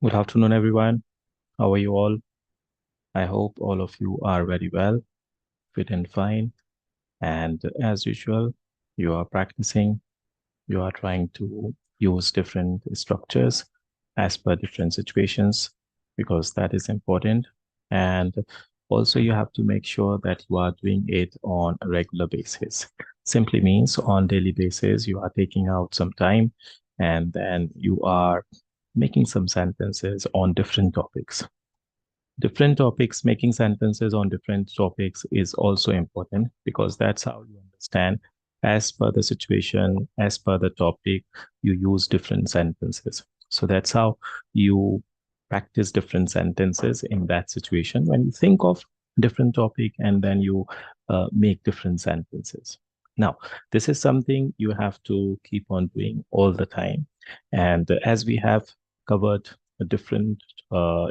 Good afternoon, everyone. How are you all? I hope all of you are very well, fit and fine. And as usual, you are practicing, you are trying to use different structures as per different situations because that is important. And also, you have to make sure that you are doing it on a regular basis. Simply means on daily basis, you are taking out some time and then you are making some sentences on different topics. Different topics, making sentences on different topics is also important because that's how you understand as per the situation, as per the topic, you use different sentences. So that's how you practice different sentences in that situation when you think of different topic and then you make different sentences. Now, this is something you have to keep on doing all the time. And as we have covered different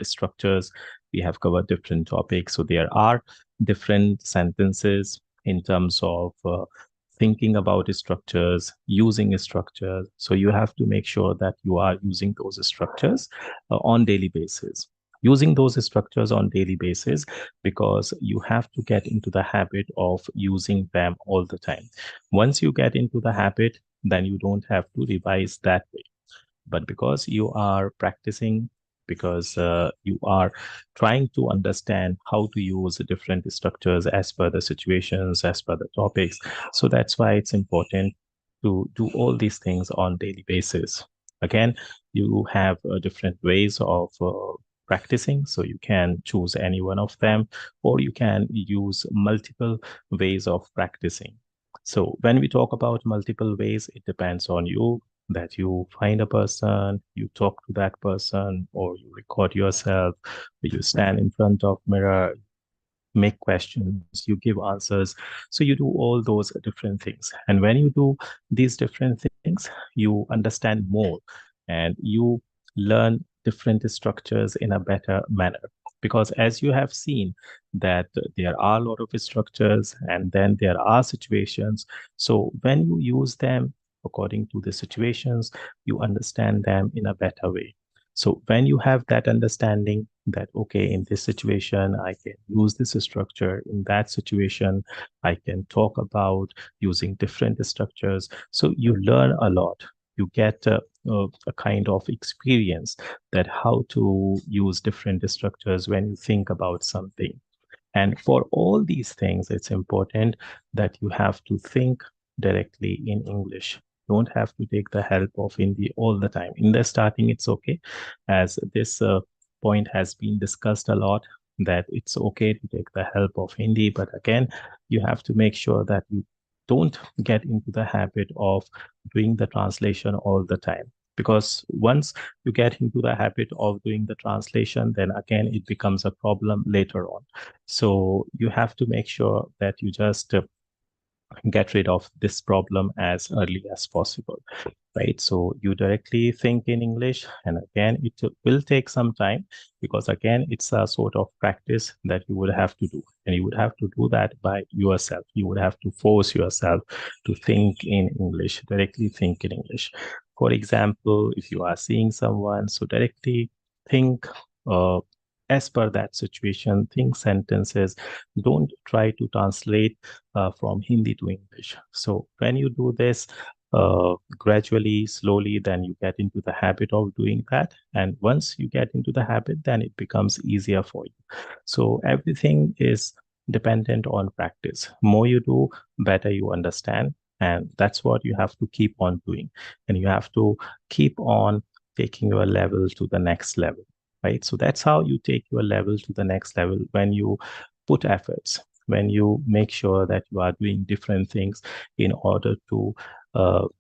structures, we have covered different topics. So there are different sentences in terms of thinking about structures, using structures. So you have to make sure that you are using those structures on daily basis. Using those structures on daily basis because you have to get into the habit of using them all the time. Once you get into the habit, then you don't have to revise that way. But because you are practicing, because you are trying to understand how to use different structures as per the situations, as per the topics. So that's why it's important to do all these things on daily basis. Again, you have different ways of practicing. So you can choose any one of them, or you can use multiple ways of practicing. So when we talk about multiple ways, it depends on you that you find a person, you talk to that person, or you record yourself, or you stand in front of mirror, make questions, you give answers. So you do all those different things. And when you do these different things, you understand more and you learn different structures in a better manner. Because as you have seen that there are a lot of structures and then there are situations. So when you use them according to the situations, you understand them in a better way. So when you have that understanding that, okay, in this situation, I can use this structure. In that situation, I can talk about using different structures. So you learn a lot. You get a kind of experience that how to use different structures when you think about something. And for all these things, it's important that you have to think directly in English. Don't have to take the help of Hindi all the time. In the starting, it's okay, as this point has been discussed a lot, that it's okay to take the help of Hindi. But again, you have to make sure that you don't get into the habit of doing the translation all the time. Because once you get into the habit of doing the translation, then again, it becomes a problem later on. So you have to make sure that you just get rid of this problem as early as possible, right? So you directly think in English, and again, it will take some time because again, it's a sort of practice that you would have to do, and you would have to do that by yourself. You would have to force yourself to think in English, directly think in English. For example, if you are seeing someone, so directly think uh, as per that situation, think sentences. Don't try to translate from Hindi to English. So when you do this gradually, slowly, then you get into the habit of doing that. And once you get into the habit, then it becomes easier for you. So everything is dependent on practice. More you do, better you understand. And that's what you have to keep on doing. And you have to keep on taking your level to the next level, right? So that's how you take your level to the next level when you put efforts, when you make sure that you are doing different things in order to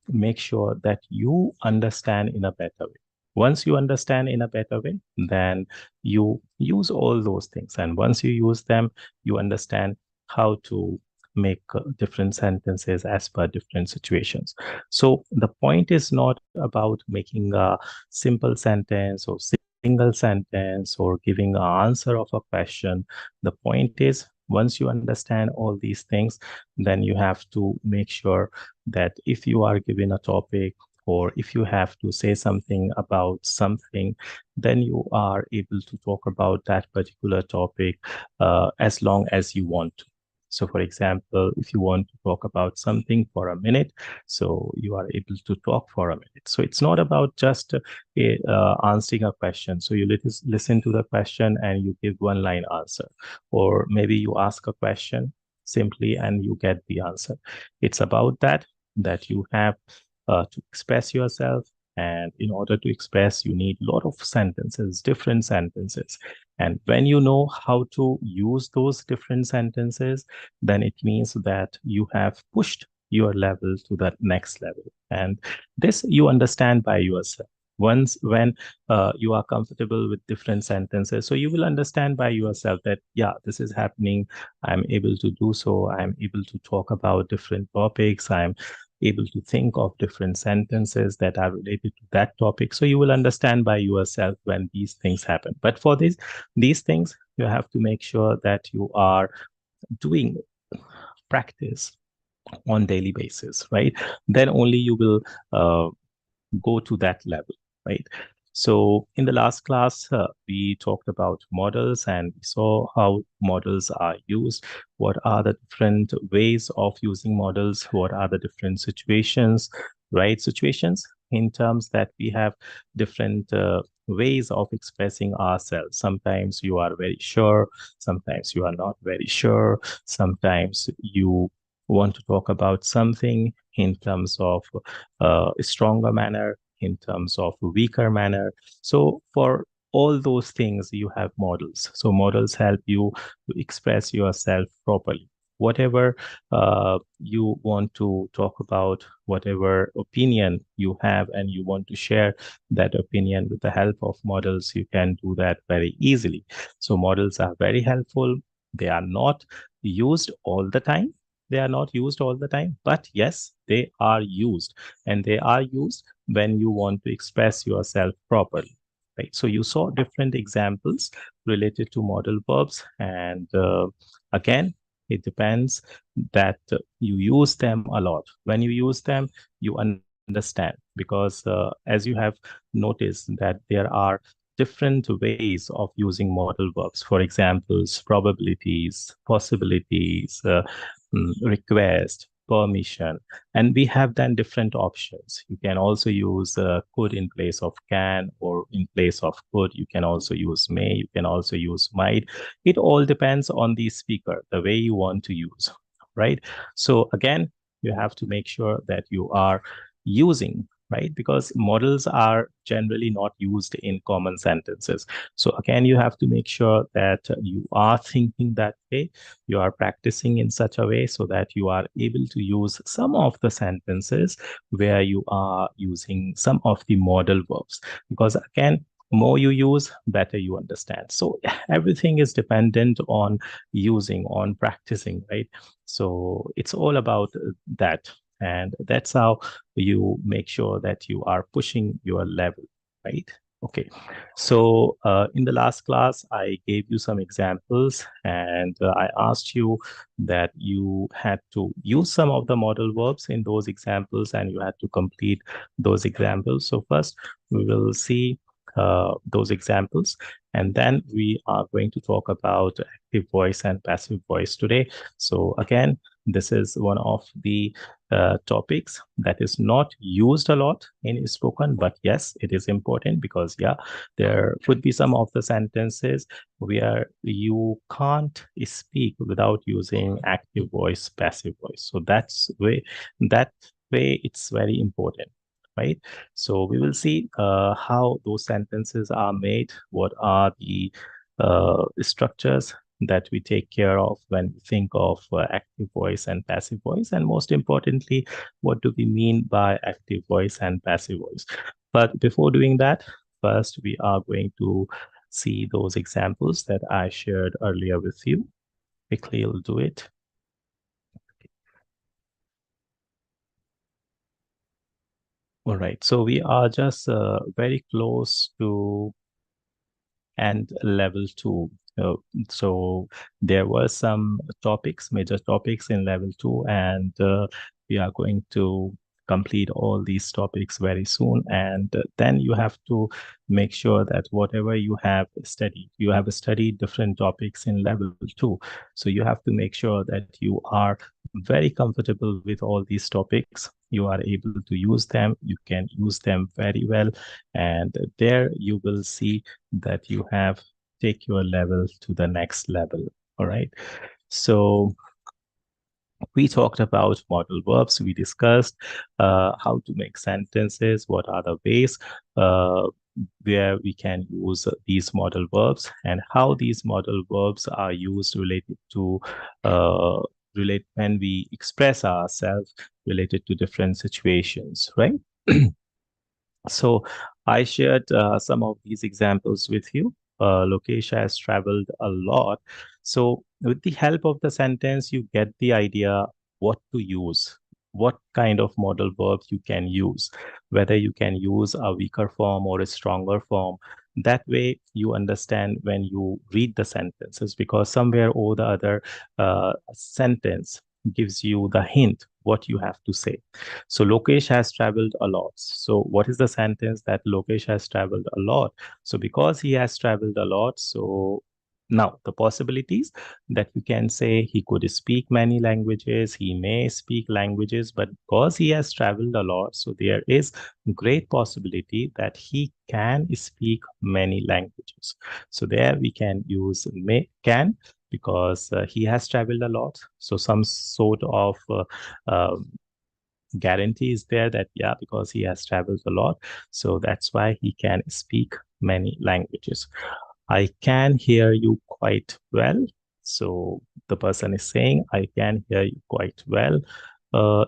make sure that you understand in a better way. Once you understand in a better way, then you use all those things. And once you use them, you understand how to make different sentences as per different situations. So the point is not about making a simple sentence or single sentence or giving an answer of a question. The point is, once you understand all these things, then you have to make sure that if you are given a topic or if you have to say something about something, then you are able to talk about that particular topic as long as you want to. So for example, if you want to talk about something for a minute, so you are able to talk for a minute. So it's not about just answering a question. So you listen to the question and you give one line answer, or maybe you ask a question simply and you get the answer. It's about that you have to express yourself. And in order to express, you need a lot of sentences, different sentences. And when you know how to use those different sentences, then it means that you have pushed your level to that next level. And this you understand by yourself. Once when you are comfortable with different sentences, so you will understand by yourself that, yeah, this is happening. I'm able to do so. I'm able to talk about different topics. I'm able to think of different sentences that are related to that topic. So you will understand by yourself when these things happen. But for these things, you have to make sure that you are doing practice on daily basis, right? Then only you will go to that level, right? So in the last class, we talked about models and we saw how models are used. What are the different ways of using models? What are the different situations, right? Situations in terms that we have different ways of expressing ourselves. Sometimes you are very sure, sometimes you are not very sure, sometimes you want to talk about something in terms of a stronger manner, in terms of a weaker manner. So for all those things, you have models. So models help you to express yourself properly. Whatever you want to talk about, whatever opinion you have, and you want to share that opinion with the help of models, you can do that very easily. So models are very helpful. They are not used all the time. They are not used all the time, but yes, they are used, and they are used when you want to express yourself properly, right? So you saw different examples related to modal verbs, and again, it depends that you use them a lot. When you use them, you understand, because as you have noticed that there are different ways of using modal verbs. For examples, probabilities, possibilities, request, permission, and we have then different options. You can also use could in place of can, or in place of could. You can also use may, you can also use might. It all depends on the speaker, the way you want to use, right? So again, you have to make sure that you are using, right? Because models are generally not used in common sentences. So again, you have to make sure that you are thinking that way, you are practicing in such a way so that you are able to use some of the sentences where you are using some of the modal verbs. Because again, more you use, better you understand. So everything is dependent on using, on practicing, right? So it's all about that. And that's how you make sure that you are pushing your level, right? Okay, so in the last class, I gave you some examples, and I asked you that you had to use some of the modal verbs in those examples, and you had to complete those examples. So first, we will see those examples, and then we are going to talk about active voice and passive voice today. So again, this is one of the topics that is not used a lot in spoken, but yes, it is important because, yeah, there could be some of the sentences where you can't speak without using active voice, passive voice. So that way it's very important, right? So we will see how those sentences are made, what are the structures that we take care of when we think of active voice and passive voice, and most importantly, what do we mean by active voice and passive voice. But before doing that, first we are going to see those examples that I shared earlier with you. Quickly, we'll do it. All right, so we are just very close to and level 2. So there were some topics, major topics in level 2, and we are going to complete all these topics very soon. And then you have to make sure that whatever you have studied different topics in level 2. So you have to make sure that you are very comfortable with all these topics. You are able to use them. You can use them very well. And there you will see that you have take your level to the next level. All right. So we talked about modal verbs. We discussed how to make sentences, what are the ways uh, where we can use these modal verbs, and how these modal verbs are used related to relate when we express ourselves related to different situations, right? So I shared some of these examples with you. Lokesh has traveled a lot. So with the help of the sentence, you get the idea what to use, what kind of modal verbs you can use, whether you can use a weaker form or a stronger form. That way you understand when you read the sentences, because somewhere or the other sentence gives you the hint what you have to say. So Lokesh has traveled a lot. So what is the sentence that Lokesh has traveled a lot? So because he has traveled a lot, so now the possibilities that you can say he could speak many languages, he may speak languages, but because he has traveled a lot, so there is great possibility that he can speak many languages. So there we can use can, because he has traveled a lot. So some sort of guarantee is there that, yeah, because he has traveled a lot, so that's why he can speak many languages. I can hear you quite well. So the person is saying, I can hear you quite well.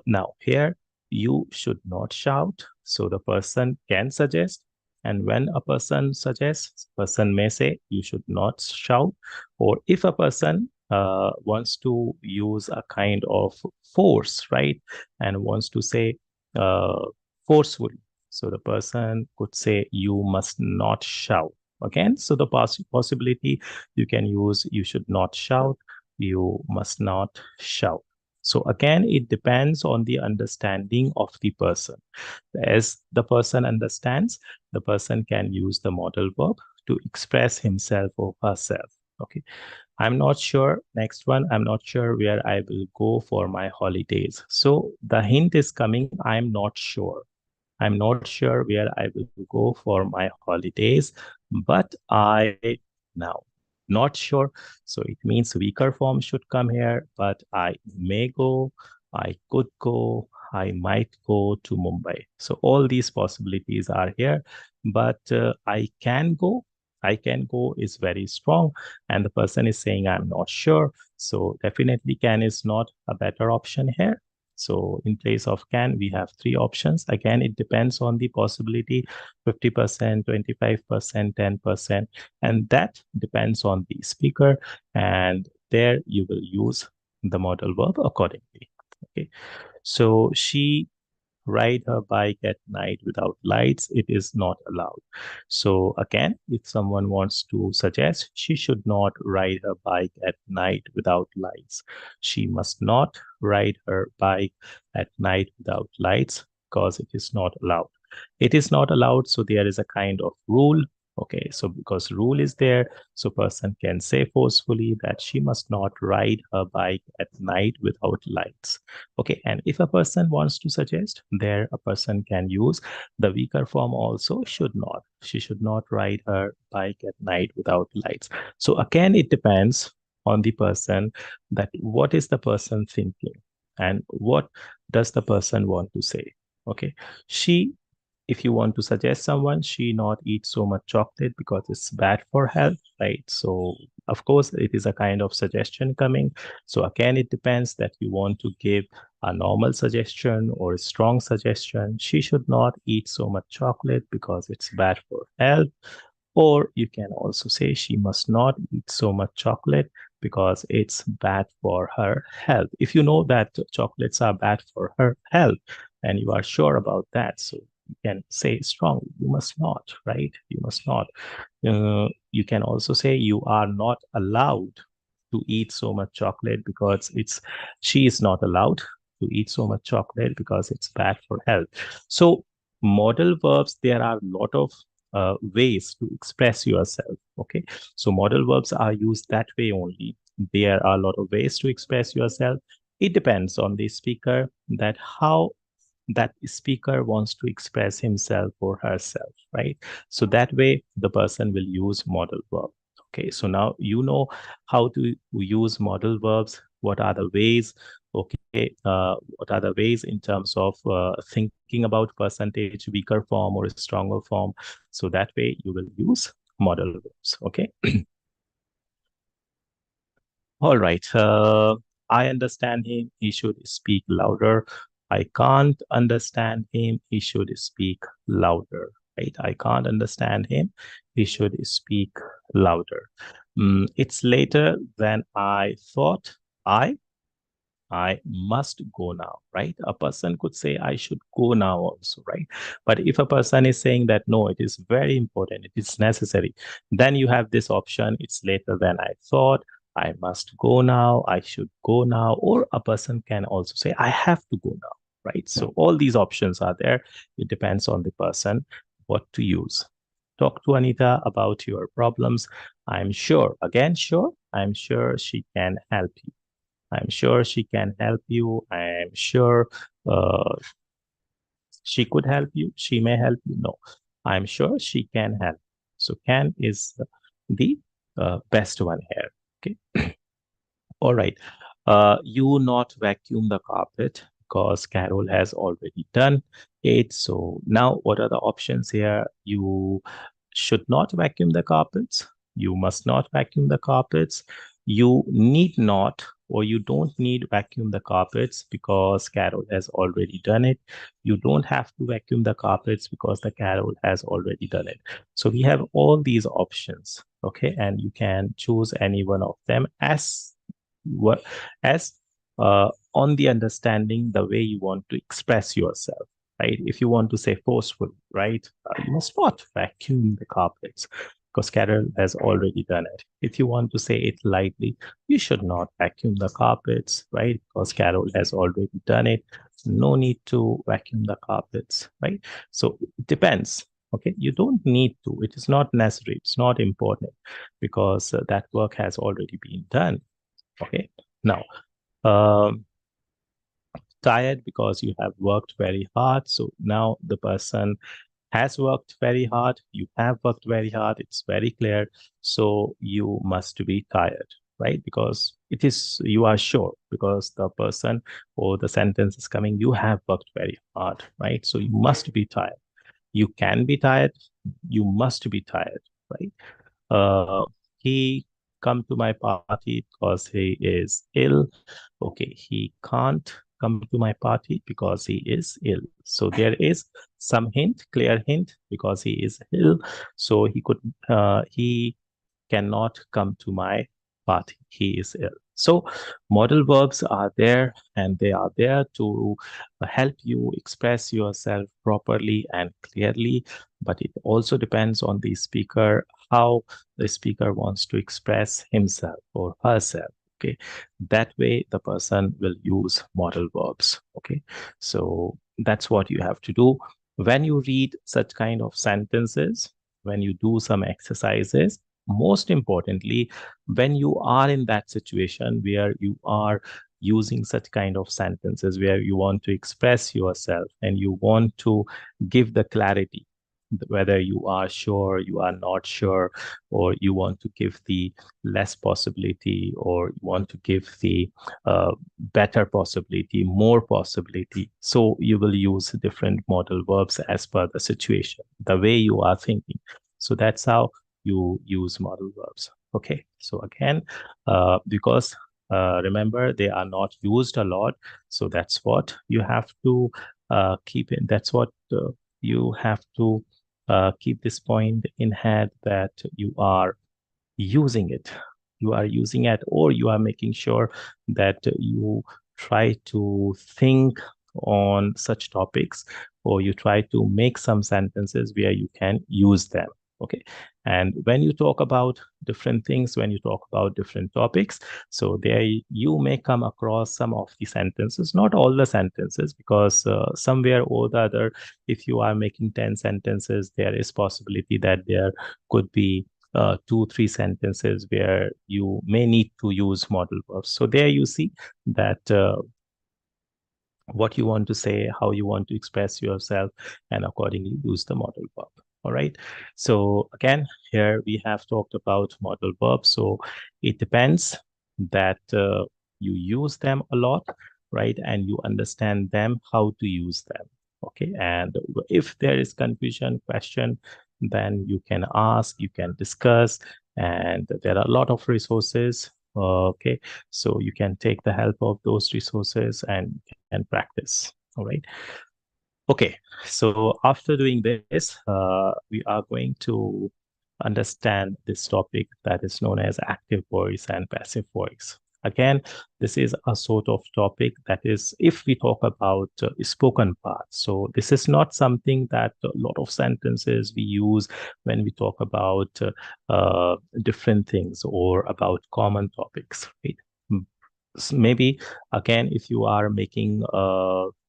Now here, you should not shout. So the person can suggest. And when a person suggests, person may say, you should not shout. Or if a person wants to use a kind of force, right? And wants to say forcefully. So the person could say, you must not shout. Again, so the possibility you can use, you should not shout, you must not shout. So again, it depends on the understanding of the person. As the person understands, the person can use the modal verb to express himself or herself. Okay. I'm not sure. Next one, I'm not sure where I will go for my holidays. So the hint is coming, I'm not sure. I'm not sure where I will go for my holidays, but I now not sure. So it means weaker form should come here, but I may go, I could go, I might go to Mumbai. So all these possibilities are here, but I can go. I can go is very strong, and the person is saying I'm not sure. So definitely can is not a better option here. So in place of can, we have three options. Again, it depends on the possibility, 50%, 25%, 10%, and that depends on the speaker. And there you will use the modal verb accordingly. Okay. So she ride her bike at night without lights, it is not allowed. So again, if someone wants to suggest, she should not ride her bike at night without lights. She must not ride her bike at night without lights because it is not allowed. It is not allowed, so there is a kind of rule. Okay, so because rule is there, so person can say forcefully that she must not ride her bike at night without lights. Okay, and if a person wants to suggest, there a person can use the weaker form also, should not. She should not ride her bike at night without lights. So again, it depends on the person that what is the person thinking and what does the person want to say. Okay, she, if you want to suggest someone, she not eat so much chocolate because it's bad for health, right? So of course it is a kind of suggestion coming. So again, it depends that you want to give a normal suggestion or a strong suggestion. She should not eat so much chocolate because it's bad for health. Or you can also say she must not eat so much chocolate because it's bad for her health. If you know that chocolates are bad for her health and you are sure about that, so you can say strongly, you must not, right? You must not. You can also say you are not allowed to eat so much chocolate because she is not allowed. to eat so much chocolate because it's bad for health. So modal verbs, there are a lot of ways to express yourself. Okay, so modal verbs are used that way only. There are a lot of ways to express yourself. It depends on the speaker, that how that speaker wants to express himself or herself, right? So that way the person will use modal verb. Okay, so now you know how to use modal verbs. What are the ways? Okay, what are the ways in terms of thinking about percentage, weaker form or stronger form? So that way you will use modal verbs. Okay. All right. I understand him. He should speak louder. I can't understand him. He should speak louder. Right. I can't understand him. He should speak louder. It's later than I thought. I must go now, right? A person could say, I should go now also, right? But if a person is saying that, no, it is very important, it is necessary, then you have this option, it's later than I thought, I must go now, I should go now, or a person can also say, I have to go now, right? So all these options are there. It depends on the person what to use. Talk to Anita about your problems. I'm sure, again, sure, I'm sure she can help you. I'm sure she can help you. I'm sure she could help you. She may help you. No, I'm sure she can help. So can is the best one here. Okay. All right. You not vacuum the carpet because Carol has already done it. So now what are the options here? You should not vacuum the carpets. You must not vacuum the carpets. You need not, or you don't need vacuum the carpets because Carol has already done it. You don't have to vacuum the carpets because the Carol has already done it. So we have all these options. Okay. And you can choose any one of them what as on the understanding the way you want to express yourself, right? If you want to say forceful, right, you must not vacuum the carpets because Carol has already done it. If you want to say it lightly, you should not vacuum the carpets, right? Because Carol has already done it. No need to vacuum the carpets, right? So it depends. Okay, you don't need to. It is not necessary. It's not important because that work has already been done. Okay. Now, um, tired because you have worked very hard. So now the person has worked very hard. You have worked very hard. It's very clear. So you must be tired, right? Because it is, you are sure because the person or the sentence is coming, you have worked very hard, right? So you must be tired. You can be tired. You must be tired, right? He come to my party because he is ill. Okay, he can't come to my party because he is ill. So there is some hint, clear hint, because he is ill. So he cannot come to my party. He is ill. So modal verbs are there and they are there to help you express yourself properly and clearly. But it also depends on the speaker, how the speaker wants to express himself or herself. Okay, that way the person will use modal verbs. Okay, so that's what you have to do when you read such kind of sentences, when you do some exercises. Most importantly, when you are in that situation where you are using such kind of sentences where you want to express yourself and you want to give the clarity, whether you are sure, you are not sure, or you want to give the less possibility, or you want to give the better possibility, more possibility. So you will use different modal verbs as per the situation, the way you are thinking. So that's how you use modal verbs. Okay, so again, because remember they are not used a lot, so that's what you have to keep in. That's what you have to keep this point in head, that you are using it. You are using it, or you are making sure that you try to think on such topics, or you try to make some sentences where you can use them. Okay. And when you talk about different things, when you talk about different topics, so there you may come across some of the sentences, not all the sentences, because somewhere or the other, if you are making 10 sentences, there is possibility that there could be 2, 3 sentences where you may need to use modal verbs. So there you see that what you want to say, how you want to express yourself, and accordingly use the modal verb. All right. So again, here we have talked about modal verbs. So it depends that you use them a lot, right? And you understand them, how to use them. Okay. And if there is confusion, question, then you can ask, you can discuss, and there are a lot of resources. Okay. So you can take the help of those resources and practice. All right. Okay. So after doing this, we are going to understand this topic that is known as active voice and passive voice. Again, this is a sort of topic that is, if we talk about spoken parts. So this is not something that a lot of sentences we use when we talk about different things or about common topics, right? Maybe again, if you are making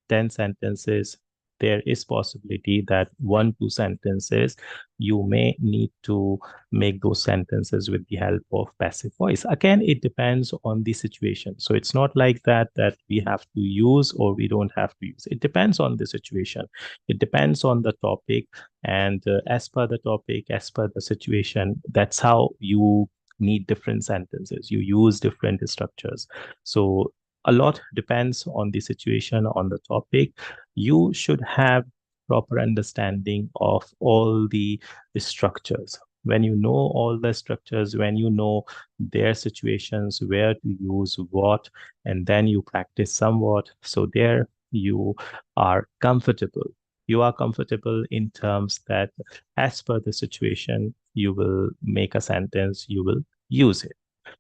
10 sentences, there is possibility that 1, 2 sentences you may need to make those sentences with the help of passive voice. Again, it depends on the situation. So it's not like that we have to use or we don't have to use. It depends on the situation. It depends on the topic, and as per the topic, as per the situation, that's how you need different sentences. You use different structures. So a lot depends on the situation, on the topic. You should have proper understanding of all the structures. When you know all the structures, when you know their situations, where to use what, and then you practice somewhat, so there you are comfortable. You are comfortable in terms that as per the situation, you will make a sentence, you will use it.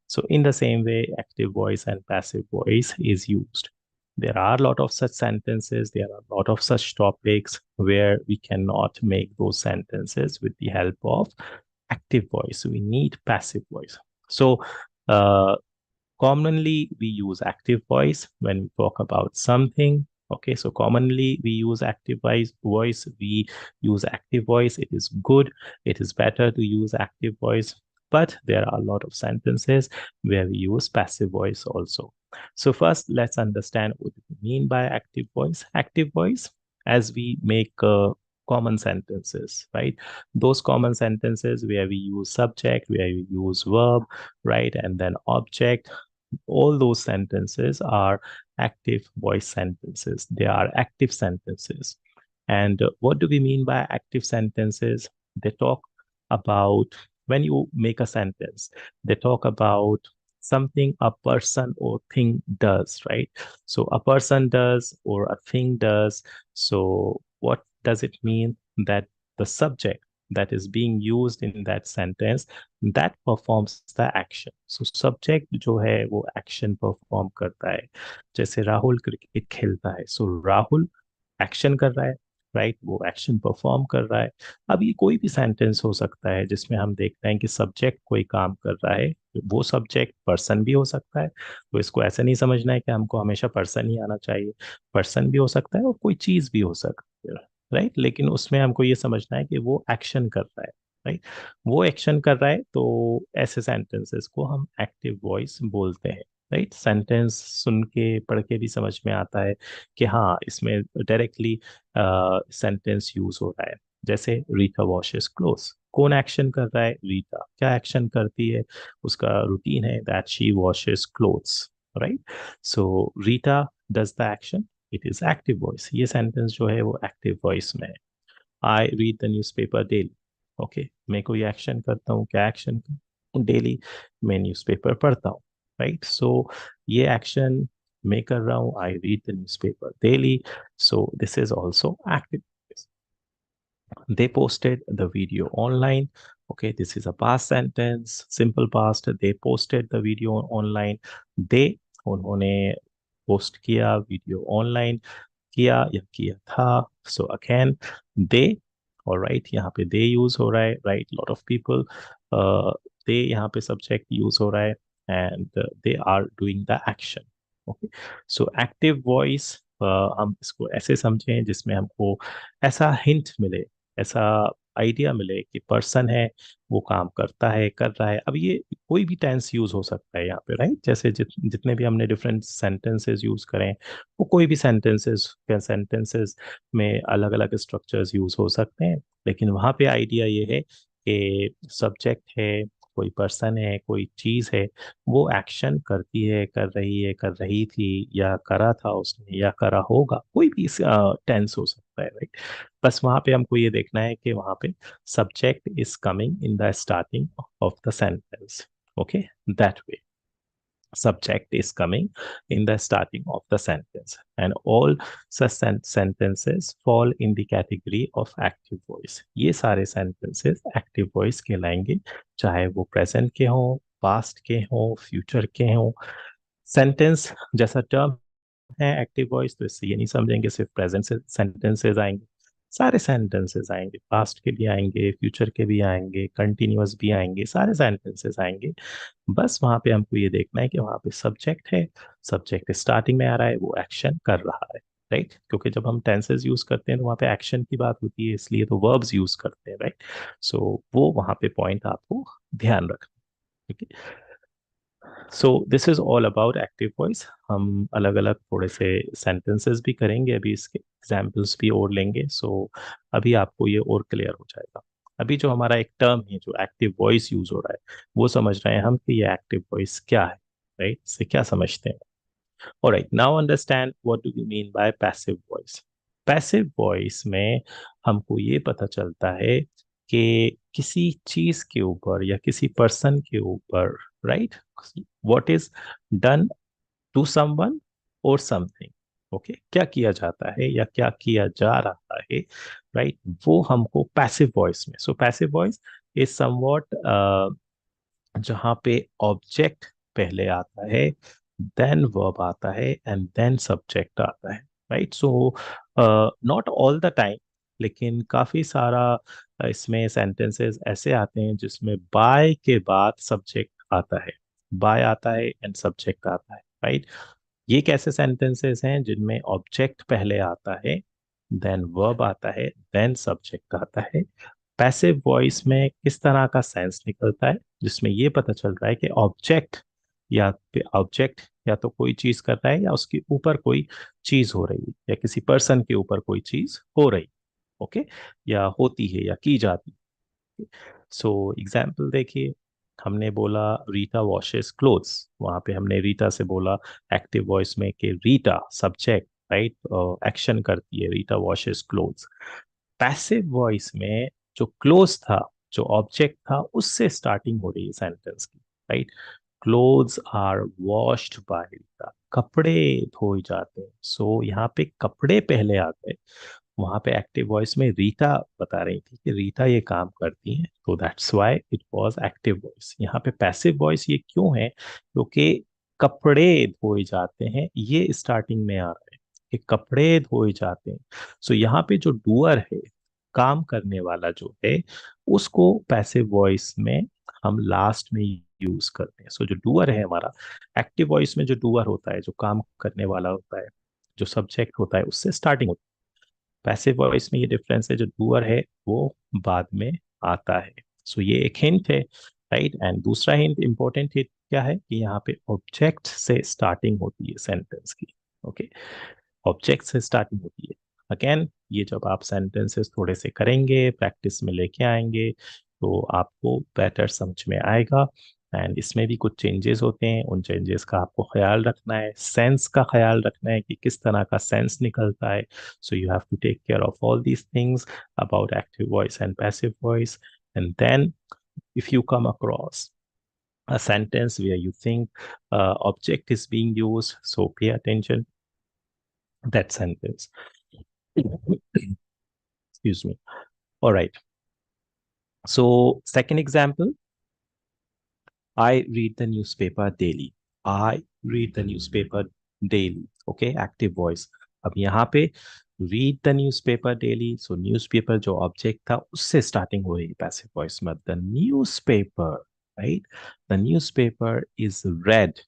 So in the same way, active voice and passive voice is used. There are a lot of such sentences, there are a lot of such topics where we cannot make those sentences with the help of active voice. We need passive voice. So uh, commonly, we use active voice when we talk about something. Okay, so commonly we use active voice. We use active voice. It is good. It is better to use active voice. But there are a lot of sentences where we use passive voice also. So first, let's understand what we mean by active voice. Active voice, as we make common sentences, right? Those common sentences where we use subject, where we use verb, right? And then object, all those sentences are active voice sentences. They are active sentences. And what do we mean by active sentences? They talk about, when you make a sentence, they talk about something a person or thing does, right? So a person does or a thing does. So what does it mean? That the subject that is being used in that sentence, that performs the action. So subject जो है वो action perform करता है. जैसे Rahul cricket खेलता है, so Rahul action कर रहा है, राइट? वो एक्शन परफॉर्म कर रहा है. अब ये कोई भी सेंटेंस हो सकता है जिसमें हम देखते हैं कि सब्जेक्ट कोई काम कर रहा है. वो सब्जेक्ट पर्सन भी हो सकता है. तो इसको ऐसा नहीं समझना है कि हमको हमेशा पर्सन ही आना चाहिए. पर्सन भी हो सकता है और कोई चीज भी हो सकती है, राइट? लेकिन उसमें हमको ये समझना है कि वो एक्शन कर रहा है, राइट? वो एक्शन कर रहा है, तो ऐसे सेंटेंसेस को हम एक्टिव वॉइस बोलते हैं, राइट? सेंटेंस सुन के पढ़ के भी समझ में आता है कि हाँ, इसमें डायरेक्टली सेंटेंस यूज हो रहा है. जैसे रीटा वॉशेस क्लोथ्स, कौन एक्शन कर रहा है? रीटा. क्या एक्शन करती है? उसका रूटीन है that she washes clothes, right? So Rita does the action, it is active voice. ये सेंटेंस जो है वो एक्टिव वॉइस में है. I read the newspaper daily. Okay, मैं कोई एक्शन करता हूँ, क्या एक्शन? डेली मैं न्यूज़पेपर पढ़ता हूँ, राइट? सो ये एक्शन मैं कर रहा हूँ, आई read the newspaper daily. So this is also active. They posted the video online. Okay, this is a past sentence, simple past. They posted the video online. They, उन्होंने post किया video online. किया या किया था. So again, they और right यहाँ पे they use हो रहा है, right, lot of people, they यहाँ पे सब्जेक्ट यूज हो रहा है, and they are doing the action. Okay, so active voice हम इसको ऐसे समझें जिसमें हमको ऐसा हिंट मिले, ऐसा आइडिया मिले कि पर्सन है, वो काम करता है, कर रहा है। अब ये कोई भी टेंस यूज हो सकता है यहाँ पे, राइट, जैसे जितने भी हमने डिफरेंट सेंटेंसेस यूज करें, वो कोई भी सेंटेंसेस में अलग अलग स्ट्रक्चर्स यूज हो सकते हैं, लेकिन वहाँ पे आइडिया ये है कि सब्जेक्ट है, कोई पर्सन है, कोई चीज है, वो एक्शन करती है, कर रही थी, या करा था उसने, या करा होगा, कोई भी टेंस हो सकता है, राइट। बस वहां पे हमको ये देखना है कि वहां पे subject is coming in the starting of the sentence. Okay, that way. Subject is coming in the starting of the sentence, and all such sentences fall in the category of active voice. ये सारे sentences active voice कहलाएंगे, चाहे वो present के हों, past के हों, future के हों। sentence जैसा term है एक्टिव वॉइस, तो इससे ये नहीं समझेंगे सिर्फ प्रेजेंट से सेंटेंसेस आएंगे, सारे सेंटेंसेस आएंगे, पास्ट के भी आएंगे, फ्यूचर के भी आएंगे, कंटिन्यूअस भी आएंगे, सारे सेंटेंसेस आएंगे। बस वहां पे हमको ये देखना है कि वहां पे सब्जेक्ट है, सब्जेक्ट स्टार्टिंग में आ रहा है, वो एक्शन कर रहा है, राइट, क्योंकि जब हम टेंसेस यूज करते हैं तो वहां पे एक्शन की बात होती है, इसलिए तो वर्ब्स यूज करते हैं, राइट। सो वो वहां पे पॉइंट आपको ध्यान रखना, ठीक है। So this is all about active voice. हम अलग अलग थोड़े से सेंटेंसेस भी करेंगे, अभी इसके एग्जाम्पल्स भी और लेंगे, सो अभी आपको ये और क्लियर हो जाएगा। अभी जो हमारा एक टर्म है जो एक्टिव वॉइस यूज हो रहा है, वो समझ रहे हैं हम कि ये एक्टिव वॉइस क्या है, राइट, इससे क्या समझते हैं। Alright, now understand what do we mean by passive voice. Passive voice में हमको ये पता चलता है कि किसी चीज के ऊपर या किसी पर्सन के ऊपर, right, what is done to someone और समथिंग, ओके, क्या किया जाता है या क्या किया जा रहा है, राइट, वो हमको पैसिव वॉइस में। सो पैसिव वॉइस इज समवॉट जहाँ पे ऑब्जेक्ट पहले आता है, देन वर्ब आता है, एंड देन सब्जेक्ट आता है, right. So not all the time, लेकिन काफी सारा इसमें सेंटेंसेस ऐसे आते हैं जिसमें बाय के बाद सब्जेक्ट आता है, बाय आता है एंड सब्जेक्ट आता है, राइट। ये कैसे सेंटेंसेस हैं जिनमें ऑब्जेक्ट पहले आता है, देन वर्ब आता है, देन सब्जेक्ट आता है। पैसिव वॉइस में किस तरह का सेंस निकलता है, जिसमें ये पता चल रहा है कि ऑब्जेक्ट या तो कोई चीज कर रहा है, या उसके ऊपर कोई चीज हो रही है, या किसी पर्सन के ऊपर कोई चीज हो रही, ओके, या होती है या की जाती है। सो एग्जाम्पल देखिए, हमने बोला रीटा वॉशेस क्लोथ्स, वहां पे हमने रीटा से बोला एक्टिव वॉइस में कि रीटा सब्जेक्ट, राइट, एक्शन करती है, Rita washes clothes. Passive voice में जो क्लोज था, जो ऑब्जेक्ट था, उससे स्टार्टिंग हो रही है सेंटेंस की, right. Clothes are washed by Rita, कपड़े धोए जाते हैं, सो यहाँ पे कपड़े पहले आ गए। वहां पे एक्टिव वॉइस में रीटा बता रही थी कि रीटा ये काम करती हैं, तो that's why it was active voice. यहाँ पे पैसिव वॉइस ये क्यों है, क्योंकि कपड़े धोए जाते हैं, ये स्टार्टिंग में आ रहा है कि कपड़े धोए जाते हैं। सो यहाँ पे जो डूअर है, काम करने वाला जो है, उसको पैसिव वॉइस में हम लास्ट में यूज करते हैं। सो जो डूअर है हमारा, एक्टिव वॉइस में जो डूअर होता है, जो काम करने वाला होता है, जो सब्जेक्ट होता है, उससे स्टार्टिंग होती है। पैसिव वॉइस में ये डिफरेंस है, जो डूअर है वो बाद में आता है। सो ये एक हिंट है, राइट। एंड दूसरा हिंट, इंपॉर्टेंट हिंट क्या है कि यहाँ पे ऑब्जेक्ट से स्टार्टिंग होती है सेंटेंस की, ओके, ऑब्जेक्ट से स्टार्टिंग होती है। अगेन, ये जब आप सेंटेंसेस थोड़े से करेंगे, प्रैक्टिस में लेके आएंगे, तो आपको बेटर समझ में आएगा। एंड इसमें भी कुछ चेंजेस होते हैं, उन चेंजेस का आपको ख्याल रखना है, सेंस का ख्याल रखना है कि किस तरह का सेंस निकलता है। So you have to take care of all these things about active voice and passive voice. And then if you come across a sentence where you think object is being used, so pay attention that sentence. Excuse me. All right. So, second example, I read the newspaper daily. I read the newspaper daily. Okay, active voice. अब यहाँ पे read the newspaper daily, so newspaper जो object था उससे starting हो रही है passive voice में, the newspaper, right, the newspaper is read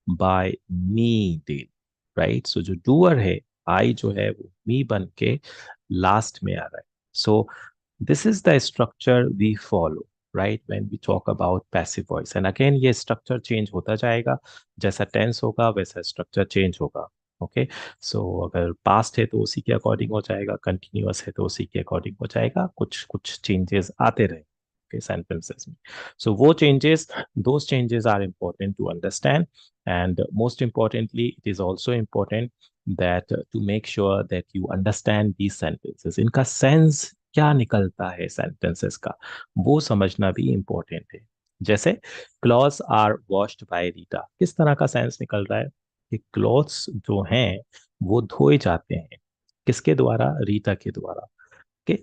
by me daily, right, so जो डूअर है, आई जो है वो मी बन के लास्ट में आ रहा है. सो this is the structure we follow, right, when we talk about passive voice. And again ये structure change होता जाएगा, जैसा tense होगा वैसा structure change होगा. ओके, सो अगर पास्ट है तो उसी के अकॉर्डिंग हो जाएगा, कंटिन्यूअस है तो उसी के अकॉर्डिंग हो जाएगा, कुछ कुछ चेंजेस आते रहे okay, sentences में. So वो changes, those changes are important to understand, and most importantly it is also important that to make sure that you understand these sentences, इनका सेंस क्या निकलता है सेंटेंसेस का, वो समझना भी इम्पोर्टेंट है. जैसे clothes are washed by Rita, किस तरह का सेंस निकल रहा है कि क्लॉथ्स जो हैं वो धोए जाते हैं, किसके द्वारा, रीटा के द्वारा. कि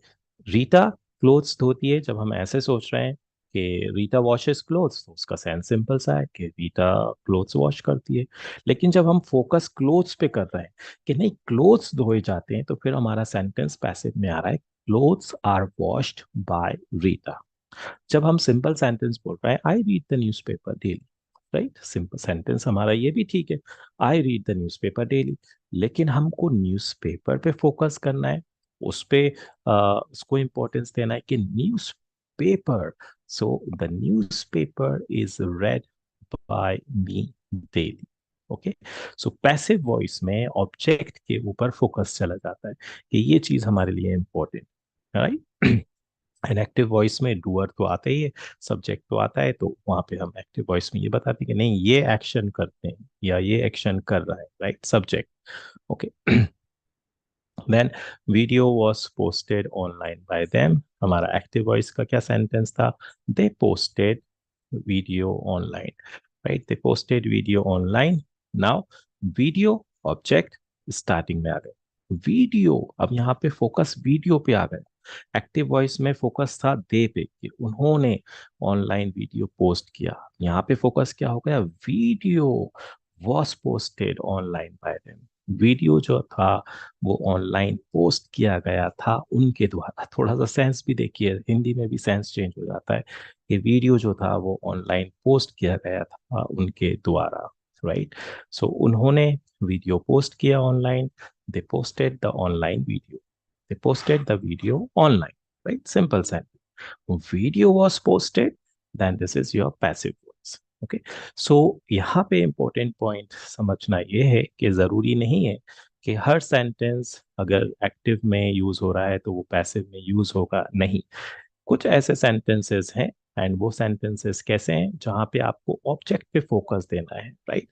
रीटा क्लोथ्स धोती है, जब हम ऐसे सोच रहे हैं कि रीटा वॉशेस क्लोथ्स, तो उसका सेंस सिंपल सा है कि रीटा क्लोथ्स वॉश करती है. लेकिन जब हम फोकस क्लोथ्स पे कर रहे हैं कि नहीं क्लोथ्स धोए जाते हैं, तो फिर हमारा सेंटेंस पैसिव में आ रहा है, clothes are washed by Rita. जब हम सिंपल सेंटेंस बोल रहे हैं, I read the newspaper daily, right, simple sentence हमारा ये भी ठीक है, I read the newspaper daily. लेकिन हमको न्यूज़पेपर पे फोकस करना है, उस पे उसको इम्पोर्टेंस देना है कि newspaper, so the newspaper is read by me daily. Okay, so passive voice में ऑब्जेक्ट के ऊपर फोकस चला जाता है कि ये चीज हमारे लिए important, right. And active voice में डूअर तो आता ही है, सब्जेक्ट तो आता है, तो वहां पे हम एक्टिव वॉइस में ये बताते हैं कि नहीं ये एक्शन करते हैं या ये एक्शन कर रहा है, right, subject. Okay, then video was posted online by them, हमारा एक्टिव वॉइस का क्या सेंटेंस था, they posted video online, right, they posted video online. Now video object starting में आ गए, वीडियो, अब यहाँ पे फोकस वीडियो पे आ गए. एक्टिव वॉइस में फोकस था दे पे कि उन्होंने ऑनलाइन वीडियो पोस्ट किया, यहाँ पे फोकस क्या हो गया, video was posted online by them, video जो था वो ऑनलाइन पोस्ट किया गया था उनके द्वारा. थोड़ा सा सेंस भी देखिए, हिंदी में भी सेंस चेंज हो जाता है कि वीडियो जो था वो ऑनलाइन पोस्ट किया गया था उनके द्वारा, राइट. सो उन्होंने वीडियो पोस्ट किया online, they posted the online video, they posted the video online, right, simple sentence. Video was posted, then this is your passive voice. Okay, so यहाँ पे important point समझना ये है कि जरूरी नहीं है कि हर सेंटेंस अगर एक्टिव में यूज हो रहा है तो वो पैसिव में यूज होगा, नहीं. कुछ ऐसे सेंटेंसेस हैं, एंड वो सेंटेंसेस कैसे हैं जहाँ पे आपको ऑब्जेक्ट पे फोकस देना है, राइट,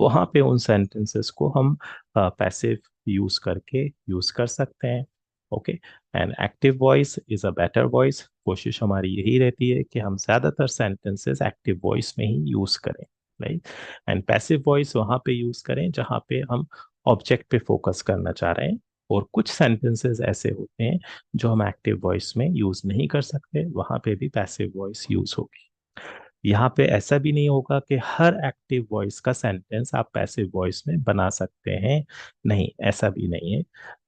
वहाँ पे उन सेंटेंसेस को हम पैसिव यूज करके यूज कर सकते हैं. Okay, and active voice is a better voice, कोशिश हमारी यही रहती है कि हम ज्यादातर सेंटेंसेस एक्टिव वॉइस में ही यूज करें, राइट, एंड पैसिव वॉइस वहाँ पे यूज करें जहाँ पे हम ऑब्जेक्ट पे फोकस करना चाह रहे हैं. और कुछ सेंटेंसेस ऐसे होते हैं जो हम एक्टिव वॉइस में यूज नहीं कर सकते, वहां पे भी पैसिव वॉइस यूज होगी. यहाँ पे ऐसा भी नहीं होगा कि हर एक्टिव वॉइस का सेंटेंस आप पैसिव वॉइस में बना सकते हैं, नहीं, ऐसा भी नहीं है.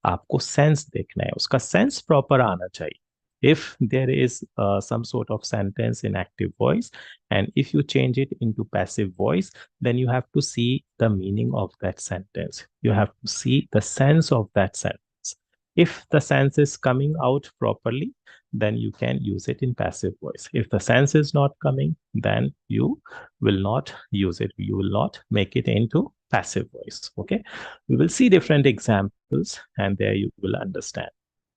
आपको सेंस देखना है, उसका सेंस प्रॉपर आना चाहिए. if there is some sort of sentence in active voice and if you change it into passive voice, then you have to see the meaning of that sentence, you have to see the sense of that sentence. If the sense is coming out properly, then you can use it in passive voice. If the sense is not coming, then you will not use it. You will not make it into passive voice. Okay. We will see different examples and there you will understand.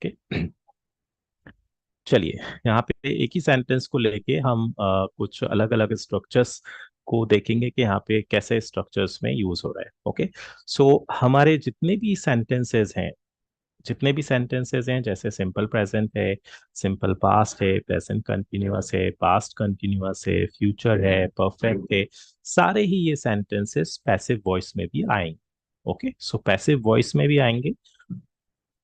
Okay. चलिए, यहाँ पे एक ही sentence को लेके हम कुछ अलग अलग स्ट्रक्चर्स को देखेंगे कि यहाँ पे कैसे स्ट्रक्चर्स में यूज हो रहा है. ओके, सो हमारे जितने भी सेंटेंसेस हैं, जैसे सिंपल प्रेजेंट है, सिंपल पास्ट है, प्रेजेंट कंटिन्यूअस है, पास्ट कंटिन्यूअस है, फ्यूचर है, परफेक्ट है, सारे ही ये सेंटेंसेस पैसिव वॉइस में भी आएंगे. ओके, सो पैसिव वॉइस में भी आएंगे.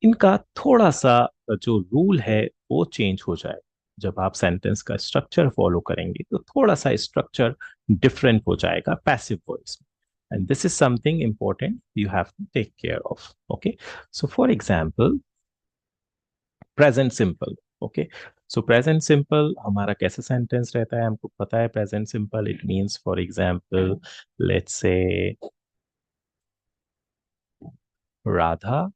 इनका थोड़ा सा जो रूल है वो चेंज हो जाए, जब आप सेंटेंस का स्ट्रक्चर फॉलो करेंगे तो थोड़ा सा स्ट्रक्चर डिफरेंट हो जाएगा पैसिव वॉइस में. and this is something important you have to take care of. Okay, so for example, present simple. Okay, so present simple हमारा कैसा सेंटेंस रहता है, हमको पता है present simple it means for example let's say Radha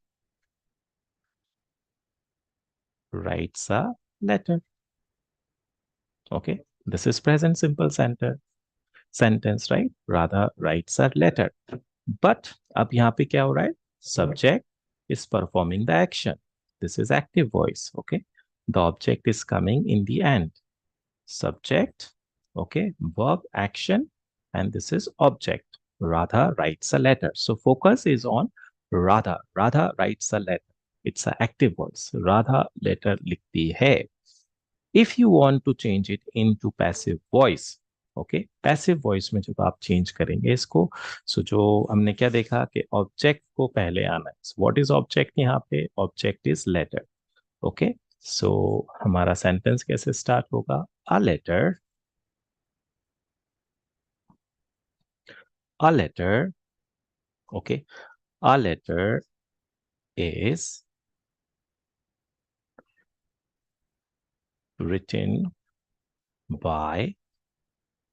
writes a letter. Okay, this is present simple sentence, right? Radha writes a letter. But अब यहाँ पे क्या हो रहा है, subject is performing the action. This is active voice. Okay, the object is coming in the end. Subject, okay, verb, action, and this is object. Radha writes a letter. So focus is on Radha. Radha writes a letter. It's an active voice. Radha letter लिखती है. If you want to change it into passive voice, okay, passive voice में जब आप change करेंगे इसको, so जो हमने क्या देखा कि object को पहले आना है. So what is object यहाँ पे? Object is letter. Okay, so हमारा sentence कैसे start होगा? A letter, okay, a letter is written by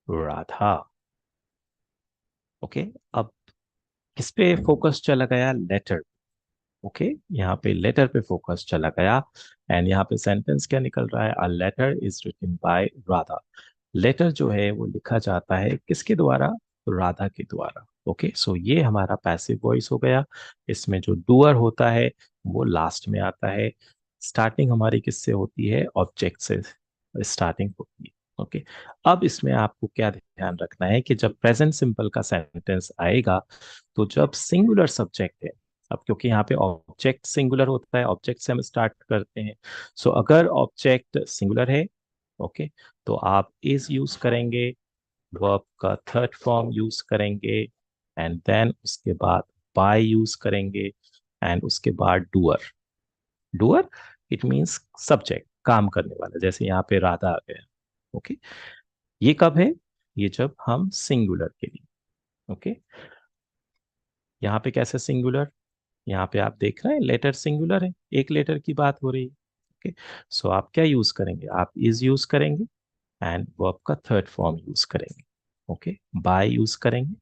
Radha. Okay, अब किस पे फोकस चला गया? लेटर. ओके, यहाँ पे लेटर पे फोकस चला गया एंड यहाँ पे सेंटेंस क्या निकल रहा है? A letter is written by Radha. Letter जो है वो लिखा जाता है किसके द्वारा? राधा के द्वारा. ओके, सो ये हमारा पैसिव वॉइस हो गया. इसमें जो डूअर होता है वो लास्ट में आता है. स्टार्टिंग हमारी किससे होती है? ऑब्जेक्ट से स्टार्टिंग होती है. ओके, अब इसमें आपको क्या ध्यान रखना है कि जब प्रेजेंट सिंपल का सेंटेंस आएगा तो जब सिंगुलर सब्जेक्ट है, अब क्योंकि यहाँ पे ऑब्जेक्ट सिंगुलर होता है, ऑब्जेक्ट से हम स्टार्ट करते हैं. सो अगर ऑब्जेक्ट सिंगुलर है, ओके, तो आप इज यूज करेंगे, वर्ब का थर्ड फॉर्म यूज करेंगे, एंड देन उसके बाद बाय यूज करेंगे, एंड उसके बाद doer. Doer it means subject, काम करने वाला, जैसे यहाँ पे राधा आ गया. ओके, ये कब है? ये जब हम सिंगुलर के लिए. ओके, यहाँ पे कैसे सिंगुलर? यहाँ पे आप देख रहे हैं लेटर सिंगुलर है, एक लेटर की बात हो रही है. ओके, सो आप क्या यूज करेंगे? आप इज यूज करेंगे एंड वर्ब का थर्ड फॉर्म यूज करेंगे. ओके, बाय यूज करेंगे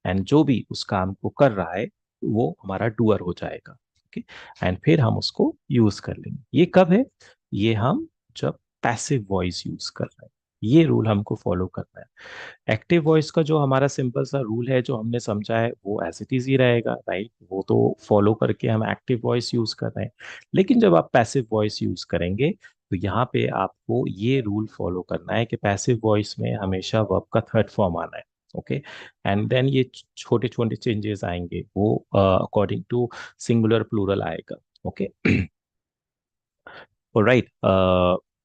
एंड जो भी उस काम को कर रहा है वो हमारा डूअर हो जाएगा. ओके, एंड फिर हम उसको यूज कर लेंगे. ये कब है? ये हम जब पैसिव वॉइस यूज कर रहे हैं. ये रूल हमको फॉलो करना है. एक्टिव वॉइस का जो हमारा सिंपल सा रूल है जो हमने समझा है वो एज इट इज ही रहेगा, राइट? वो तो फॉलो करके हम एक्टिव वॉइस यूज कर रहे हैं. लेकिन जब आप पैसिव वॉइस यूज करेंगे तो यहाँ पे आपको ये रूल फॉलो करना है कि पैसिव वॉइस में हमेशा वर्ब का थर्ड फॉर्म आना है. ओके, एंड देन ये छोटे छोटे चेंजेस आएंगे, वो अकॉर्डिंग टू सिंगुलर प्लूरल आएगा. Okay, right.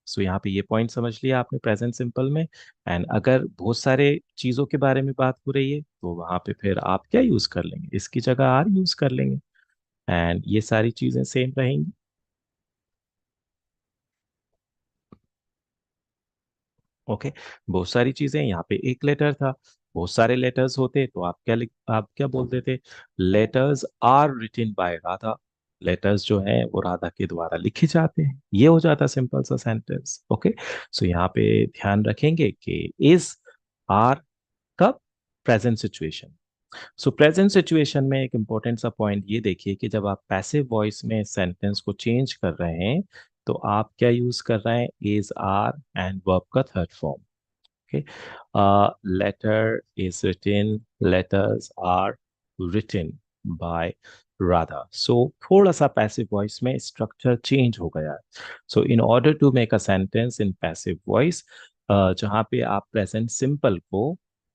सो यहाँ पे ये पॉइंट समझ लिया आपने प्रेजेंट सिंपल में. एंड अगर बहुत सारे चीजों के बारे में बात हो रही है तो वहां पे फिर आप क्या यूज कर लेंगे? इसकी जगह आर यूज कर लेंगे एंड ये सारी चीजें सेम रहेंगी. ओके, बहुत सारी चीजें, यहाँ पे एक लेटर था, बहुत सारे लेटर्स होते तो आप क्या बोलते थे? Letters are written by Radha. Letters जो हैं वो राधा के द्वारा लिखे जाते हैं. ये हो जाता सिंपल सा सेंटेंस. ओके, सो यहाँ पे ध्यान रखेंगे कि इज आर कब? Present situation. सो प्रेजेंट सिचुएशन में एक इंपॉर्टेंट सा पॉइंट ये देखिए कि जब आप पैसिव वॉइस में सेंटेंस को चेंज कर रहे हैं तो आप क्या यूज कर रहे हैं? इज आर एंड वर्ब का third form. Okay. Letter is written, letters are written by Radha. So थोड़ा सा passive voice में structure change हो गया है. So in order to make a sentence in passive voice, जहाँ पे आप present simple को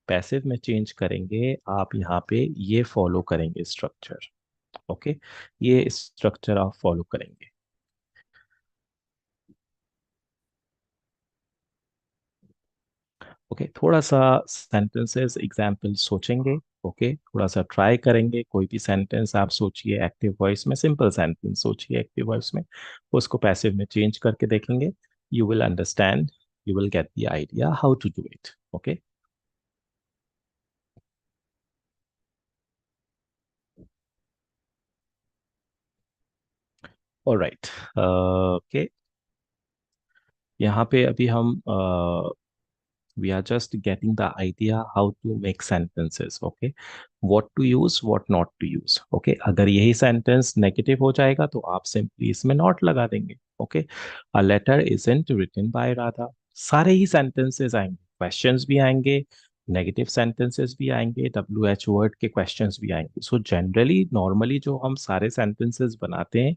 passive में change करेंगे, आप यहाँ पे ये follow करेंगे structure. Okay, ये structure आप follow करेंगे. ओके, थोड़ा सा सेंटेंसेस एग्जाम्पल सोचेंगे. ओके, थोड़ा सा ट्राई करेंगे. कोई भी सेंटेंस आप सोचिए एक्टिव वॉइस में, सिंपल सेंटेंस सोचिए एक्टिव वॉइस में, उसको पैसिव में चेंज करके देखेंगे. You will understand, you will get the idea how to do it. Okay. Alright, okay, यहाँ पे अभी हम we are just getting the idea how to make sentences. Okay, what to use, what not to use. Okay, अगर यही sentence negative हो जाएगा तो आप simply इसमें not लगा देंगे. Okay, a letter isn't written by Radha. सारे ही sentences आएंगे, questions भी आएंगे, नेगेटिव सेंटेंसेस भी आएंगे, डब्ल्यू एच वर्ड के क्वेश्चंस भी आएंगे. सो जनरली नॉर्मली जो हम सारे सेंटेंसेस बनाते हैं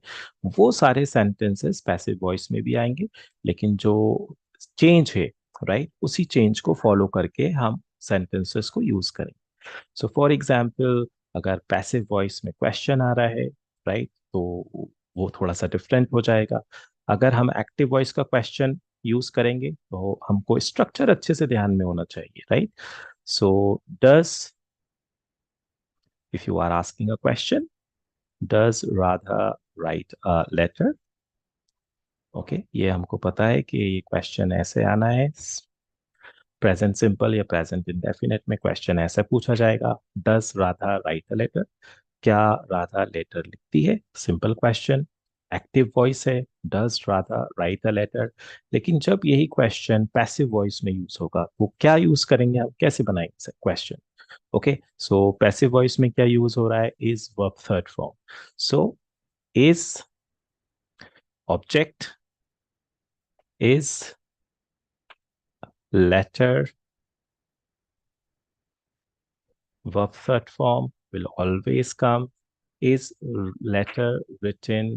वो सारे सेंटेंसेस पैसिव वॉइस में भी आएंगे, लेकिन जो चेंज है, राइट, उसी चेंज को फॉलो करके हम सेंटेंसेस को यूज करें. सो फॉर एग्जाम्पल, अगर पैसिव वॉइस में क्वेश्चन आ रहा है, राइट, तो वो थोड़ा सा डिफरेंट हो जाएगा. अगर हम एक्टिव वॉइस का क्वेश्चन यूज करेंगे तो हमको स्ट्रक्चर अच्छे से ध्यान में होना चाहिए, right. So does, if you are asking a question, does Radha write a letter. Okay, ये हमको पता है कि ये क्वेश्चन ऐसे आना है. प्रेजेंट सिंपल या प्रेजेंट इंडेफिनिट में क्वेश्चन ऐसे पूछा जाएगा, does Radha write a letter. क्या राधा लेटर लिखती है, सिंपल क्वेश्चन. एक्टिव वॉइस है, does Radha write a letter. लेकिन जब यही क्वेश्चन पैसिव वॉइस में यूज होगा वो क्या यूज करेंगे, हम कैसे बनाएंगे question. Okay, so passive voice में क्या यूज हो रहा है, is verb third form. So is object, is letter, verb third form will always come. Is letter written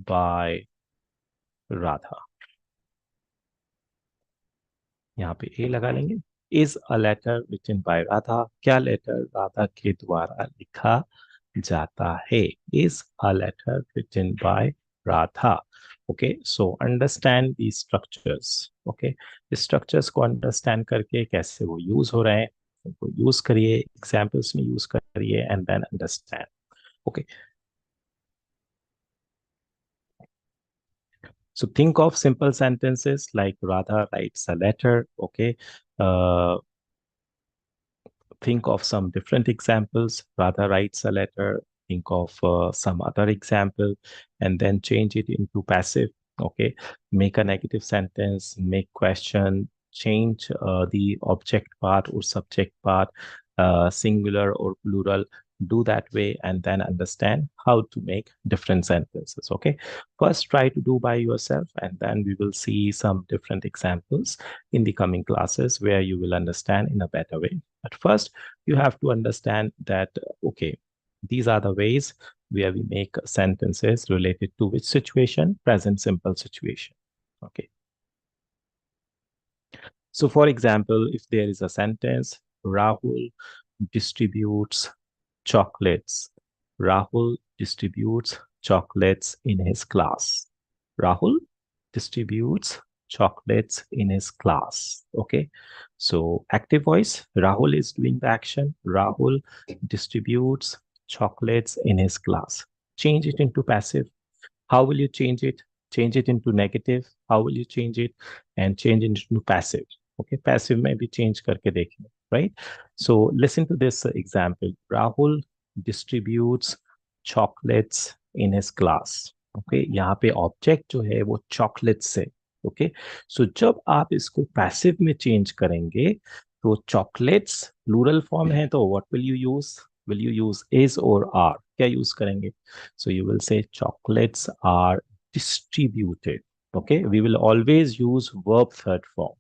by Radha. यहाँ पे ए लगा लेंगे. Is a letter written by Radha, क्या लेटर राधा के द्वारा लिखा जाता है. Is a letter written by Radha. Okay, so understand the structures. Okay, structures को अंडरस्टैंड करके कैसे वो यूज हो रहे हैं उनको यूज करिए, एग्जाम्पल्स में यूज करिए, and then understand. Okay, so think of simple sentences like Radha writes a letter. Okay, uh, think of some different examples. Radha writes a letter. Think of some other example, and then change it into passive. Okay, make a negative sentence, make question, change the object part or subject part, singular or plural. Do that way, and then understand how to make different sentences. Okay, first try to do by yourself, and then we will see some different examples in the coming classes where you will understand in a better way. At first, you have to understand that, okay, these are the ways where we make sentences related to which situation, present simple situation. Okay, so for example, if there is a sentence, Rahul distributes chocolates. Rahul distributes chocolates in his class. Rahul distributes chocolates in his class. Okay, so active voice, Rahul is doing the action. Rahul distributes chocolates in his class. Change it into passive. How will you change it? Change it into negative. How will you change it? And change it into passive. Okay, passive में भी change करके देखें, right? So listen to this example. Rahul distributes chocolates in his class. Okay, यहाँ पे object जो है वो chocolates है. Okay, so जब आप इसको passive में change करेंगे तो chocolates plural form है तो what will you use? Will you use is or are? क्या use करेंगे? So you will say chocolates are distributed. Okay, we will always use verb third form.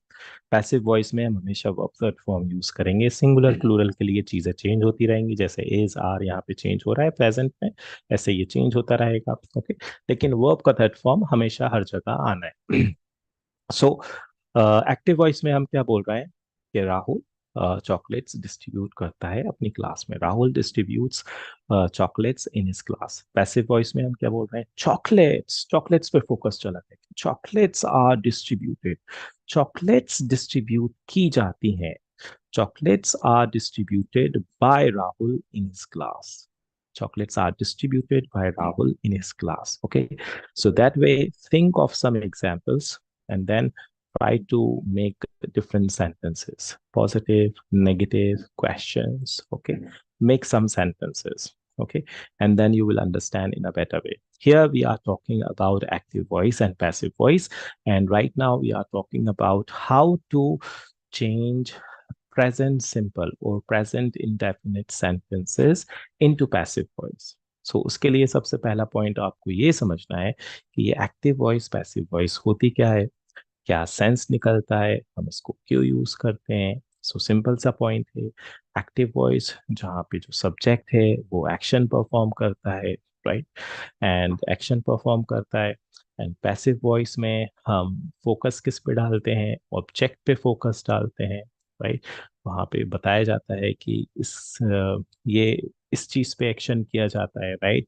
Passive voice में हम हमेशा verb third form use करेंगे. Singular plural के लिए चीजें change होती रहेंगी, जैसे इज आर यहाँ पे चेंज हो रहा है प्रेजेंट में, ऐसे ये चेंज होता रहेगा. ओके, लेकिन वर्ब का थर्ड फॉर्म हमेशा हर जगह आना है. सो एक्टिव वॉइस में हम क्या बोल रहे हैं कि राहुल चॉकलेट्स डिस्ट्रीब्यूट करता है अपनी क्लास में. Rahul distributes chocolates in his class. Passive voice में हम क्या बोल रहे हैं, चॉकलेट्स, चॉकलेट्स पे फोकस चला है. Chocolates are distributed, chocolates distribute की जाती हैं. Chocolates are distributed by Rahul in his class. Chocolates are distributed by Rahul in his class. Okay, so that way, think of some examples and then try to make different sentences, positive, negative, questions. Okay, make some sentences. Okay, and then you will understand in a better way. Here we are talking about active voice and passive voice, and right now we are talking about how to change present simple or present indefinite sentences into passive voice. सो उसके लिए सबसे पहला point आपको ये समझना है कि ये एक्टिव वॉइस पैसिव वॉइस होती क्या है, क्या सेंस निकलता है, हम इसको क्यों यूज करते हैं. सो सिंपल सा पॉइंट है, एक्टिव वॉइस जहाँ पे जो सब्जेक्ट है वो एक्शन परफॉर्म करता है, राइट, एंड एक्शन परफॉर्म करता है. एंड पैसिव वॉइस में हम फोकस किस पे डालते हैं, ऑब्जेक्ट पे फोकस डालते हैं, राइट. वहाँ पे बताया जाता है कि ये इस चीज पे एक्शन किया जाता है, राइट.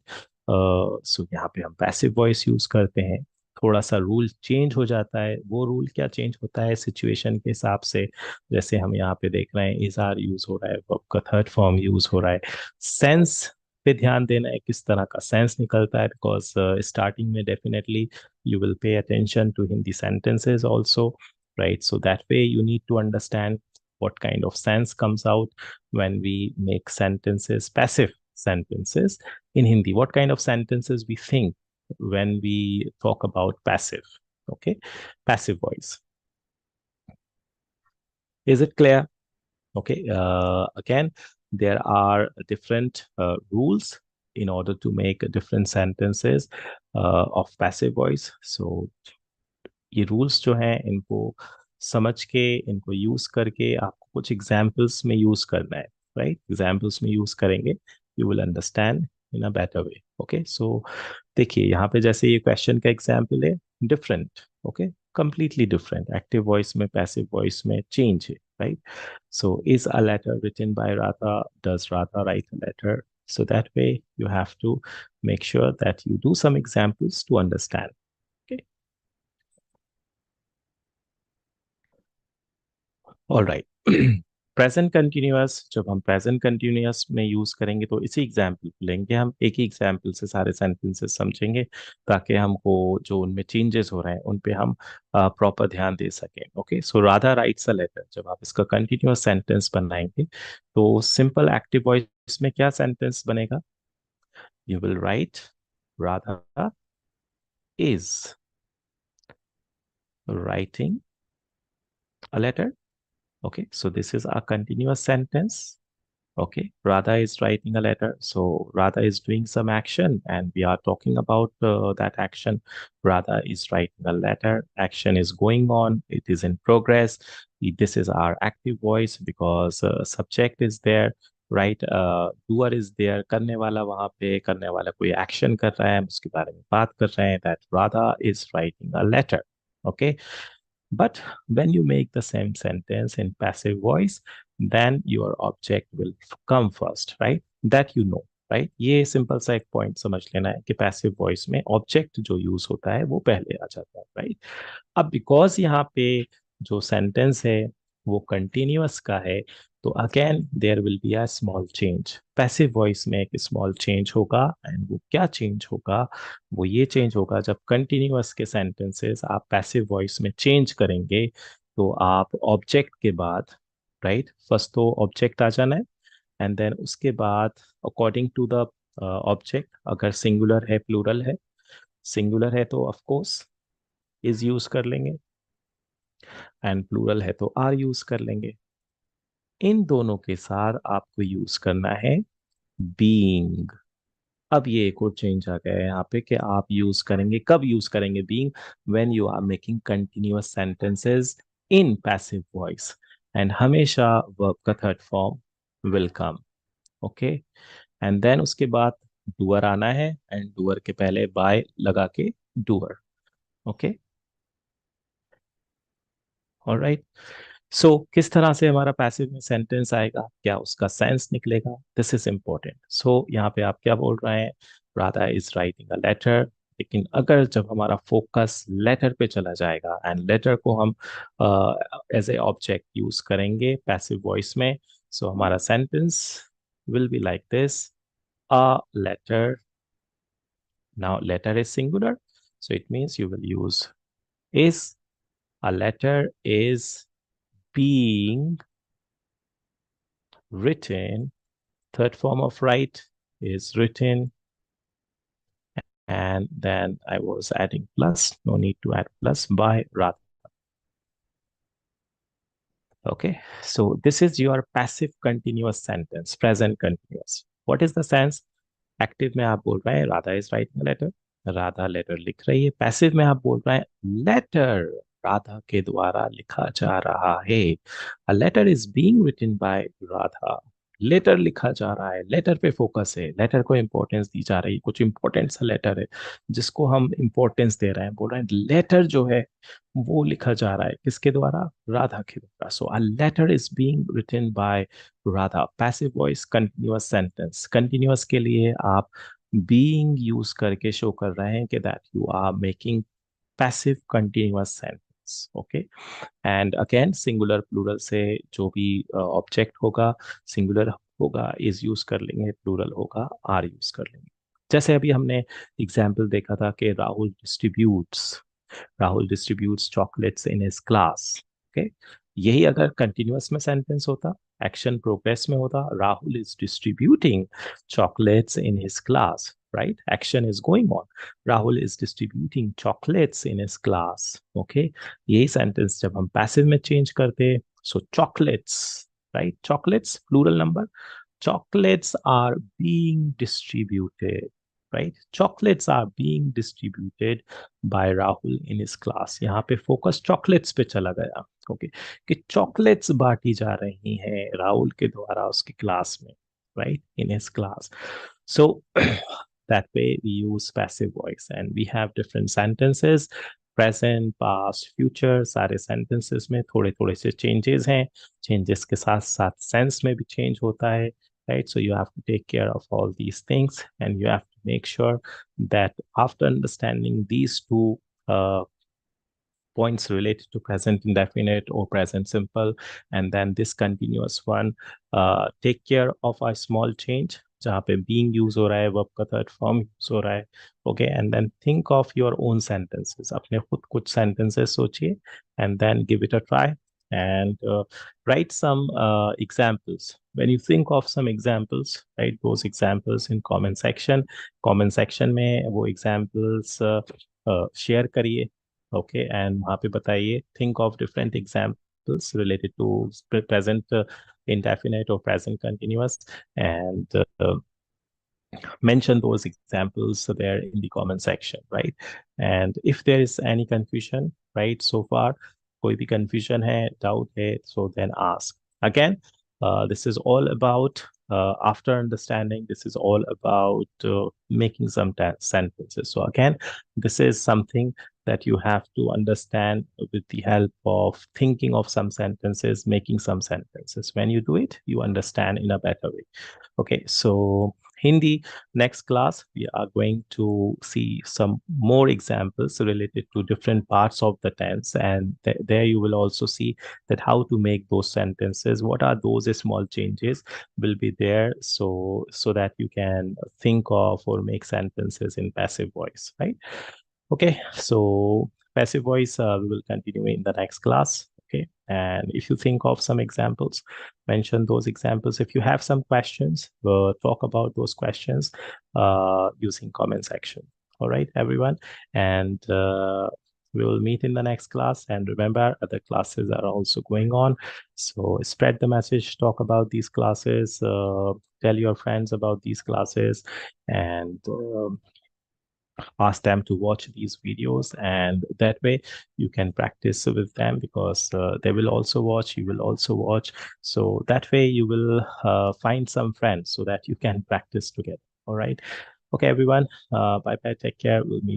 सो यहाँ पे हम पैसिव वॉइस यूज करते हैं. थोड़ा सा रूल चेंज हो जाता है. वो रूल क्या चेंज होता है सिचुएशन के हिसाब से. जैसे हम यहाँ पे देख रहे हैं इज आर यूज हो रहा है, वर्ब का थर्ड फॉर्म यूज हो रहा है. सेंस पे ध्यान देना है, किस तरह का सेंस निकलता है, बिकॉज स्टार्टिंग में definitely you will pay attention to Hindi sentences also, right? So that way you need to understand what kind of sense comes out when we make sentences, passive sentences in Hindi. What kind of sentences we think when we talk about passive, okay? Passive voice. Is it clear? Okay. Again, there are different rules in order to make different sentences of passive voice. So ये rules जो हैं इनको समझ के, इनको use करके आपको कुछ एग्जाम्पल्स में यूज करना है, राइट. एग्जाम्पल्स में यूज करेंगे you will understand in a better way. Okay, so देखिए यहाँ पे जैसे ये क्वेश्चन का एग्जाम्पल है, different, okay, completely different. Active voice में पैसिव वॉइस में चेंज है, right. So is a letter written by Radha, does Radha write a letter. So that way you have to make sure that you do some examples to understand. Okay. All right. Present continuous, जब हम present continuous में use करेंगे तो इसी example लेंगे, हम एक ही example से सारे सेंटेंसेस समझेंगे ताकि हमको जो उनमें चेंजेस हो रहे हैं उन पे हम प्रॉपर ध्यान दे सकें. Okay, so Radha writes a letter, जब आप इसका कंटिन्यूअस सेंटेंस बनाएंगे तो सिंपल एक्टिव वॉइस में क्या सेंटेंस बनेगा, you will write Radha is writing a letter. Okay, so this is a continuous sentence. Okay, Radha is writing a letter. So Radha is doing some action, and we are talking about that action. Radha is writing a letter. Action is going on. It is in progress. This is our active voice because subject is there, right? Doer is there. करने वाला वहाँ पे करने वाला कोई action कर रहा है, हम उसके बारे में बात कर रहे हैं. That Radha is writing a letter. Okay. But when you make the same sentence in passive voice, then your object will come first, right? That you know, right? ये सिंपल सा एक पॉइंट समझ लेना है कि पैसिव वॉइस में object जो use होता है वो पहले आ जाता है, राइट. अब बिकॉज यहाँ पे जो सेंटेंस है वो कंटिन्यूअस का है, तो again there will be a small change. Passive voice में एक स्मॉल चेंज होगा, एंड वो क्या चेंज होगा, वो ये चेंज होगा जब कंटिन्यूअस के सेंटेंसेस आप पैसिव वॉइस में चेंज करेंगे तो आप ऑब्जेक्ट के बाद, राइट, फर्स्ट तो ऑब्जेक्ट आ जाना है, एंड देन उसके बाद अकॉर्डिंग टू द ऑब्जेक्ट, अगर सिंगुलर है प्लूरल है, सिंगुलर है तो ऑफ कोर्स इज यूज कर लेंगे, एंड प्लूरल है तो आर यूज कर लेंगे. इन दोनों के साथ आपको यूज करना है बीइंग. अब ये एक और चेंज आ गया है यहाँ पे कि आप यूज करेंगे, कब यूज करेंगे being, when you are making continuous sentences in passive voice, and हमेशा वर्ब का third form will come. Okay, and then उसके बाद डूअर आना है, एंड डूअर के पहले बाय लगा के डूअर. Okay, alright. सो किस तरह से हमारा पैसिव में सेंटेंस आएगा, क्या उसका सेंस निकलेगा, दिस इज इंपॉर्टेंट. सो यहाँ पे आप क्या बोल रहे हैं, Radha is writing a letter. लेकिन अगर जब हमारा फोकस लेटर पे चला जाएगा एंड लेटर को हम एज ए ऑब्जेक्ट यूज करेंगे पैसिव वॉइस में, सो हमारा sentence will be like this, a letter. Now letter is singular, so it means you will use is. A letter is being written, third form of write is written, and then I was adding plus, no need to add plus, by Radha. Okay, so this is your passive continuous sentence, present continuous. What is the sense? Active में आप बोल रहे हैं Radha is writing a letter, Radha letter लिख रही है. Passive में आप बोल रहे हैं लेटर राधा के द्वारा लिखा जा रहा है. A letter is being written by Radha. Letter लिखा जा रहा है, लेटर पे फोकस है, लेटर को इंपॉर्टेंस दी जा रही है. कुछ इंपॉर्टेंट सा लेटर है जिसको हम इंपॉर्टेंस दे रहे हैं, बोल रहे हैं लेटर जो है वो लिखा जा रहा है किसके द्वारा? राधा के द्वारा. So a letter is being written by Radha. Passive voice continuous sentence. Continuous के लिए आप बीइंग यूज करके शो कर रहे हैं कि that you are making passive continuous sentence. Okay, and again singular plural से जो भी ऑब्जेक्ट होगा सिंगुलर होगा इज यूज कर लेंगे, प्लूरल होगा आर यूज कर लेंगे. जैसे अभी हमने एग्जाम्पल देखा था कि Rahul distributes chocolates in his class. Okay, यही अगर कंटिन्यूअस में सेंटेंस होता, एक्शन प्रोग्रेस में होता, Rahul is distributing chocolates in his class, right? Action is going on, Rahul is distributing chocolates in his class. Okay, यही सेंटेंस जब हम पैसिव में चेंज करते, so chocolates, right? Chocolates plural number, chocolates are being distributed, right? Chocolates are being distributed by Rahul in his class. यहाँ पे focus chocolates पे चला गया. ओके, कि चॉकलेट्स बांटी जा रही हैं राहुल के द्वारा उसकी क्लास में, right? In his class. So that way we use passive voice and we have different sentences. Present, past, future, सारे सेंटेंसेस में थोड़े थोड़े से चेंजेस हैं. चेंजेस के साथ साथ सेंस में भी चेंज होता है, right? So you have to take care of all these things and you have to make sure that after understanding these two points related to present indefinite or present simple and then this continuous one, take care of a small change जहाँ पे being use हो रहा है, verb का third form use हो रहा है. Okay, and then think of your own sentences. अपने खुद कुछ sentences सोचिए and then give it a try and write some examples. When you think of some examples, write those examples in comment section. Comment section में वो examples share करिए. Okay, and वहाँ पे बताइए, think of different examples related to present indefinite or present continuous and mention those examples there in the comment section, right? And if there is any confusion, right, so far कोई भी confusion है, doubt है, so then ask. Again, this is all about after understanding, this is all about making some sentences. So again, this is something that you have to understand with the help of thinking of some sentences, making some sentences. When you do it, you understand in a better way. Okay, so Hindi, next class, we are going to see some more examples related to different parts of the tense. And there you will also see that how to make those sentences. What are those small changes will be there so that you can think of or make sentences in passive voice, right? Okay, so passive voice we will continue in the next class. Okay, and if you think of some examples, mention those examples. If you have some questions, talk about those questions using comment section. All right, everyone, and we will meet in the next class. And remember, other classes are also going on, so spread the message, talk about these classes, tell your friends about these classes, and ask them to watch these videos, and that way you can practice with them because they will also watch, you will also watch, so that way you will find some friends so that you can practice together. All right, okay everyone, bye bye, take care, we'll meet